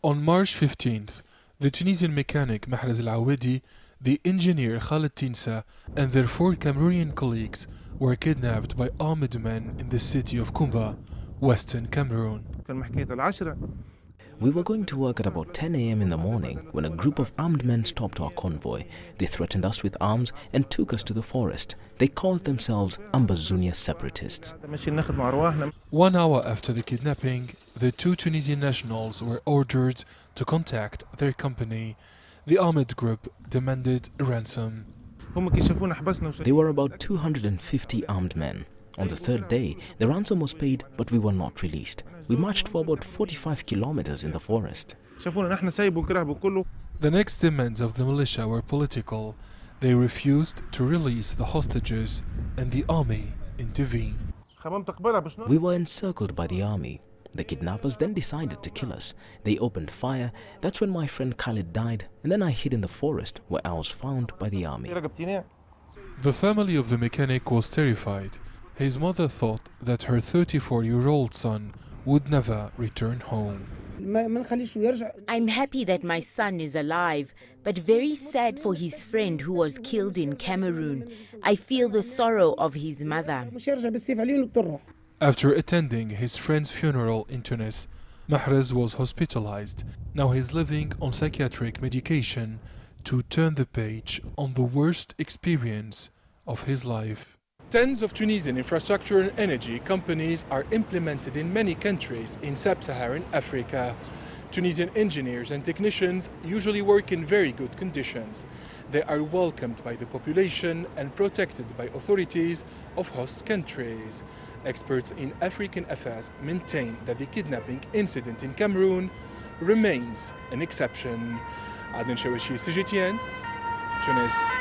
On March 15th, the Tunisian mechanic Mahrez al-Awadi, the engineer Khaled Tinsa, and their 4 Cameroonian colleagues were kidnapped by armed men in the city of Kumba, western Cameroon. We were going to work at about 10 a.m. in the morning when a group of armed men stopped our convoy. They threatened us with arms and took us to the forest. They called themselves Ambazonia separatists. 1 hour after the kidnapping, the 2 Tunisian nationals were ordered to contact their company. The armed group demanded a ransom. They were about 250 armed men. On the 3rd day, the ransom was paid, but we were not released. We marched for about 45 kilometers in the forest. The next demands of the militia were political. They refused to release the hostages, and the army intervened. We were encircled by the army. The kidnappers then decided to kill us. They opened fire. That's when my friend Khalid died, and then I hid in the forest where I was found by the army. The family of the mechanic was terrified. His mother thought that her 34-year-old son would never return home. I'm happy that my son is alive, but very sad for his friend who was killed in Cameroon. I feel the sorrow of his mother. After attending his friend's funeral in Tunis, Mahrez was hospitalized. Now he's living on psychiatric medication to turn the page on the worst experience of his life. Tens of Tunisian infrastructure and energy companies are implemented in many countries in sub-Saharan Africa. Tunisian engineers and technicians usually work in very good conditions. They are welcomed by the population and protected by authorities of host countries. Experts in African affairs maintain that the kidnapping incident in Cameroon remains an exception. Adnan Shawashi, CGTN, Tunis.